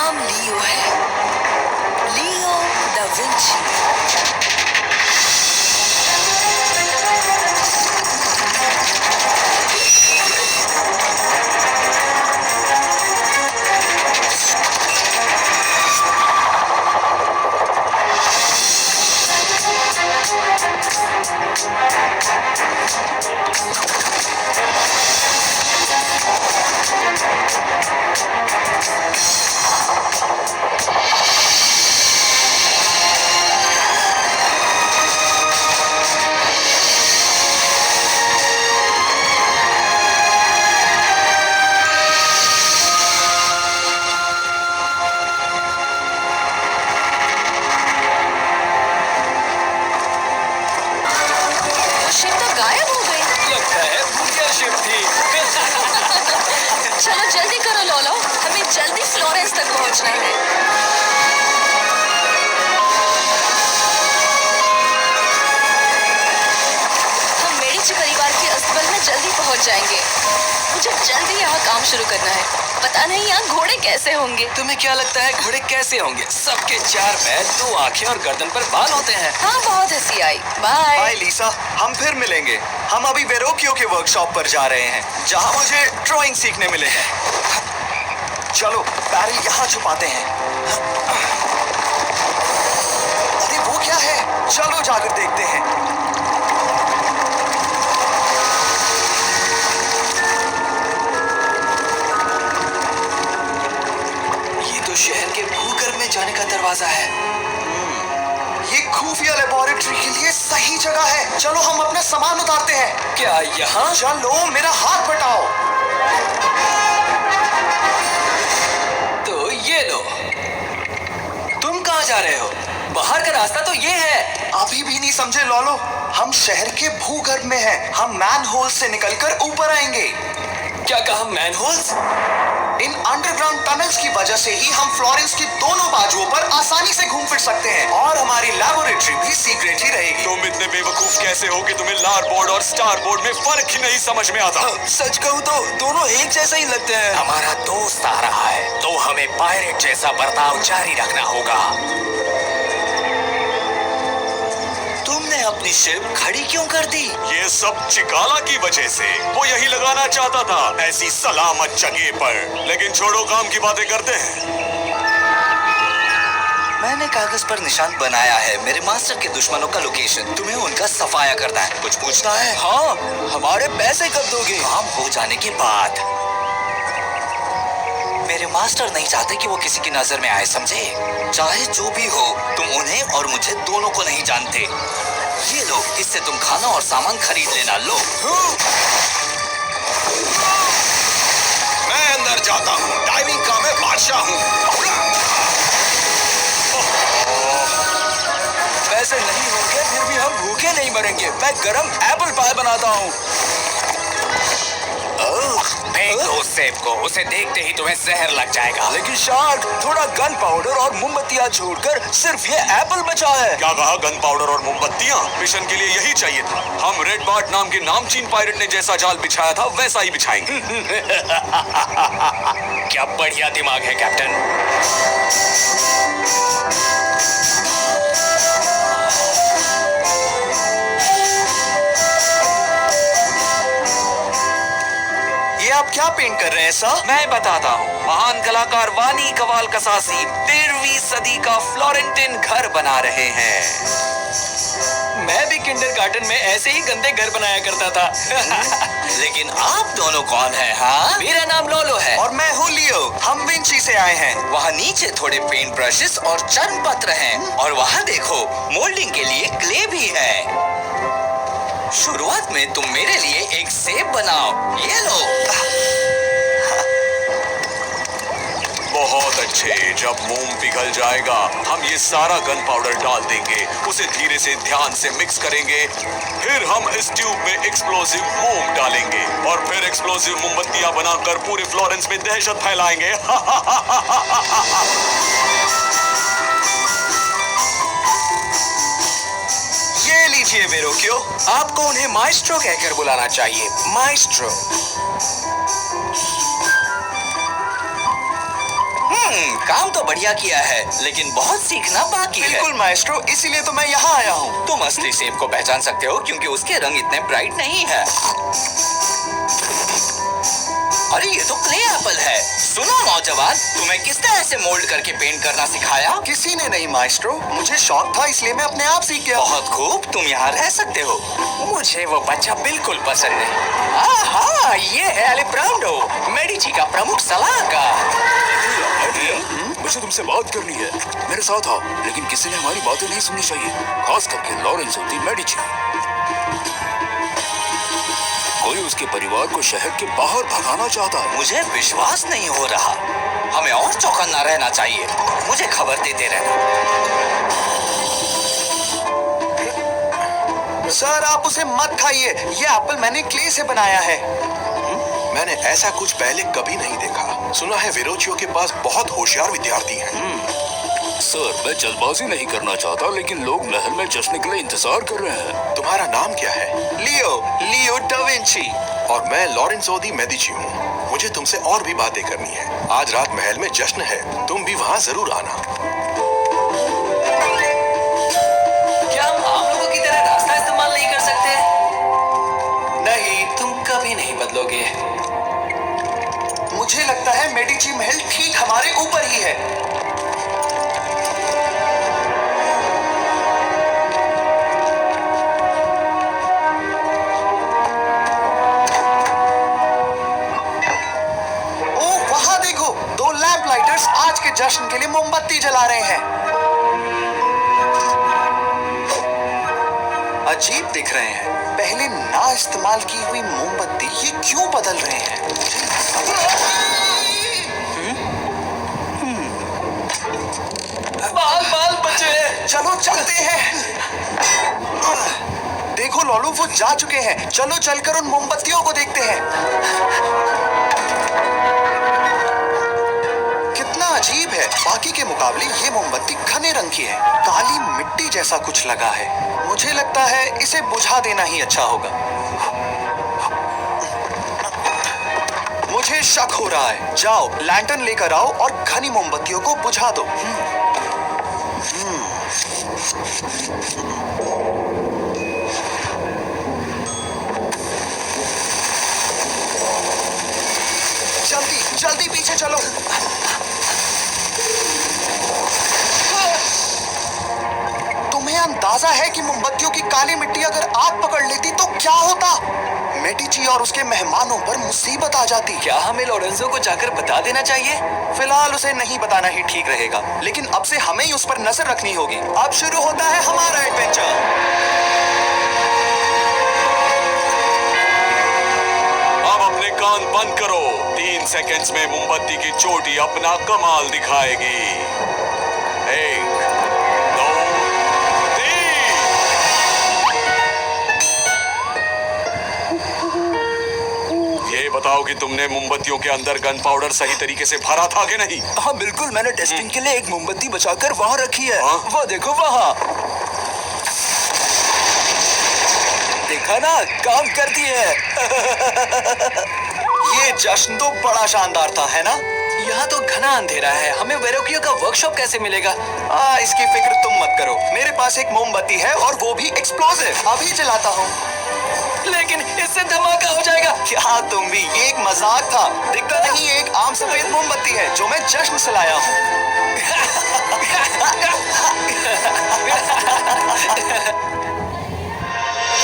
नाम लियो है, लियो da Vinci. चलो जल्दी करो लोलो, हमें जल्दी फ्लोरेंस तक पहुंचना है। हम मेडिची परिवार के अस्तबल में जल्दी पहुंच जाएंगे। मुझे जल्दी यहाँ काम शुरू करना है। पता नहीं यहाँ घोड़े कैसे होंगे। तुम्हें क्या लगता है घोड़े कैसे होंगे? सबके 4 पैर, 2 आंखें और गर्दन पर बाल होते हैं। हाँ, बहुत हंसी आई। बाय। बाय लीसा, हम फिर मिलेंगे। हम अभी वेरोकियो के वर्कशॉप पर जा रहे हैं, जहाँ मुझे ड्राइंग सीखने मिलेगा। चलो बैरल यहाँ छुपाते हैं। अरे वो क्या है? चलो जाकर देखते हैं। ये तो शहर के भूगर्भ में जाने का दरवाजा है। ये खुफिया लेबोरेटरी के लिए सही जगह है। चलो हम अपना सामान उतारते हैं। क्या यहाँ? चलो मेरा हाथ बटाओ। तो ये लो। तुम कहाँ जा रहे हो? बाहर का रास्ता तो ये है। अभी भी नहीं समझे लोलो? हम शहर के भूगर्भ में हैं। हम मैनहोल से निकलकर ऊपर आएंगे। क्या कहा? मैनहोल्स? इन अंडरग्राउंड टनल्स की वजह से ही हम फ्लोरेंस की दोनों बाजुओं पर आसानी से घूम फिर सकते हैं, और हमारी लैबोरेटरी भी सीक्रेट ही रहेगी। तुम इतने बेवकूफ कैसे हो कि तुम्हें लार बोर्ड और स्टार बोर्ड में फर्क ही नहीं समझ में आता? सच कहूँ तो दोनों एक जैसा ही लगते हैं। हमारा दोस्त आ रहा है, तो हमें पायरेट जैसा बर्ताव जारी रखना होगा। तुमने अपनी शिप खड़ी क्यों कर दी? ये सब चिकाला की वजह से। वो यही लगाना चाहता था, ऐसी सलामत जगह पर। लेकिन छोड़ो, काम की बातें करते हैं। मैंने कागज पर निशान बनाया है, मेरे मास्टर के दुश्मनों का लोकेशन। तुम्हें उनका सफाया करना है। कुछ पूछना है? हाँ, हमारे पैसे कब दोगे? काम हो जाने के बाद। मेरे मास्टर नहीं चाहते कि वो किसी की नजर में आए, समझे? चाहे जो भी हो, तुम उन्हें और मुझे दोनों को नहीं जानते। ये लो, इससे तुम खाना और सामान खरीद लेना। लो। मैं अंदर जाता हूँ, डाइविंग का मैं बादशाह हूँ। वैसे नहीं होंगे, फिर भी हम भूखे नहीं मरेंगे। मैं गरम एप्पल पाई बनाता हूँ। फेंक दो उस सेब को, उसे देखते ही तुम्हें जहर लग जाएगा। लेकिन शार्क, थोड़ा गन पाउडर और मोमबत्तियाँ छोड़कर सिर्फ ये एप्पल बचा है। क्या कहा? गन पाउडर और मोमबत्तियाँ? मिशन के लिए यही चाहिए था। हम रेड बार्ट नाम के नामचीन पायरेट ने जैसा जाल बिछाया था, वैसा ही बिछाएंगे। क्या बढ़िया दिमाग है कैप्टन। ये आप क्या पेंट कर रहे हैं सर? मैं बताता हूँ। महान कलाकार वानी कवाल कसासी 13वीं सदी का फ्लोरेंटिन घर बना रहे हैं। मैं भी किंडरगार्टन में ऐसे ही गंदे घर बनाया करता था। लेकिन आप दोनों कौन हैं? हाँ, मेरा नाम लोलो है। और मैं हूँ लियो। हम विंची से आए हैं। वहाँ नीचे थोड़े पेंट ब्रशेस और चर्म पत्र हैं, और वहाँ देखो, मोल्डिंग के लिए क्ले भी है। शुरुआत में तुम मेरे लिए एक सेब बनाओ। ये लो। बहुत अच्छे। जब मोम पिघल जाएगा, हम ये सारा गन पाउडर डाल देंगे, उसे धीरे से ध्यान से मिक्स करेंगे। फिर हम इस ट्यूब में एक्सप्लोसिव मोम डालेंगे, और फिर एक्सप्लोसिव मोमबत्तियां बनाकर पूरे फ्लोरेंस में दहशत फैलाएंगे। ये लीजिए वेरोकियो। आपको उन्हें माइस्ट्रो कहकर बुलाना चाहिए। माइस्ट्रो। काम तो बढ़िया किया है, लेकिन बहुत सीखना बाकी है। बिल्कुल माएस्ट्रो, इसीलिए तो मैं यहाँ आया हूँ। तुम असली सेब को पहचान सकते हो क्योंकि उसके रंग इतने ब्राइट नहीं है। अरे ये तो क्ले एप्पल है। सुनो नौजवान, तुम्हें किसने ऐसे मोल्ड करके पेंट करना सिखाया? किसी ने नहीं माएस्ट्रो, मुझे शौक था इसलिए मैं अपने आप सीख गया। बहुत खूब, तुम यहाँ रह सकते हो। मुझे वो बच्चा बिल्कुल पसंद है। आहा, ये है अलिब्रांडो, मेडिची का प्रमुख सलाहकार। मुझे तुमसे बात करनी है। मेरे साथ आओ, लेकिन किसी ने हमारी बातें नहीं सुननी चाहिए, खास करके लॉरेंस दी मेडिची। कोई उसके परिवार को शहर के बाहर भगाना चाहता है। मुझे विश्वास नहीं हो रहा। हमें और चौकन्ना रहना चाहिए। मुझे खबर देते रहना। सर आप उसे मत खाइए, ये एप्पल मैंने क्ले से बनाया है। मैंने ऐसा कुछ पहले कभी नहीं देखा। सुना है वेरोचियो के पास बहुत होशियार विद्यार्थी हैं। सर, मैं जल्दबाजी नहीं करना चाहता, लेकिन लोग महल में जश्न के लिए इंतजार कर रहे हैं। तुम्हारा नाम क्या है? लियो डा विंची। और मैं लॉरेंसो दी मेडिची हूँ। मुझे तुमसे और भी बातें करनी है। आज रात महल में जश्न है, तुम भी वहाँ जरूर आना। क्या हम आम लोगों की तरह रास्ता इस्तेमाल नहीं कर सकते? नहीं, तुम कभी नहीं बदलोगे। मुझे लगता है मेडिची महल ठीक हमारे ऊपर ही है। ओह वहां देखो, दो लैंप लाइटर्स आज के जश्न के लिए मोमबत्ती जला रहे हैं। अजीब दिख रहे हैं। पहले ना इस्तेमाल की हुई मोमबत्ती ये क्यों बदल रहे हैं? बाल बचे। चलो चलते हैं। देखो लॉलू, वो जा चुके हैं। चलो चलकर उन मोमबत्तियों को देखते हैं। कितना अजीब है, बाकी के मुकाबले ये मोमबत्ती घने रंग की है। काली मिट्टी जैसा कुछ लगा है। मुझे लगता है इसे बुझा देना ही अच्छा होगा। मुझे शक हो रहा है। जाओ लैंटर्न लेकर आओ और घनी मोमबत्तियों को बुझा दो। जल्दी जल्दी पीछे चलो। तुम्हें अंदाजा है कि मोमबत्तियों की काली मिट्टी अगर आग पकड़ लेती तो क्या होता? मेडिची और उसके मेहमानों पर मुसीबत आ जाती। क्या हमें लोरेंजो को जाकर बता देना चाहिए? फिलहाल उसे नहीं बताना ही ठीक रहेगा, लेकिन अब से हमें ही उस पर नजर रखनी होगी। अब शुरू होता है हमारा एडवेंचर। अब अपने कान बंद करो। 3 सेकंड्स में मोमबत्ती की चोटी अपना कमाल दिखाएगी। 1, 2, 3। ये बताओ कि तुमने मोमबत्तियों के अंदर गन पाउडर सही तरीके से भरा था कि नहीं? हाँ बिल्कुल, मैंने टेस्टिंग के लिए एक मोमबत्ती बचाकर वहाँ रखी है। हाँ? वो देखो वहाँ। देखा ना, काम करती है। ये जश्न तो बड़ा शानदार था, है ना? यहाँ तो घना अंधेरा है। हमें वेरोकियो का वर्कशॉप कैसे मिलेगा? इसकी फिक्र तुम मत करो। मेरे पास एक मोमबत्ती है और वो भी एक्सप्लोसिव। अभी जलाता हूँ। लेकिन इससे धमाका हो जाएगा। क्या तुम भी, ये एक मजाक था। दिखता नहीं, एक आम सफेद मोमबत्ती है जो मैं जश्न से लाया हूँ।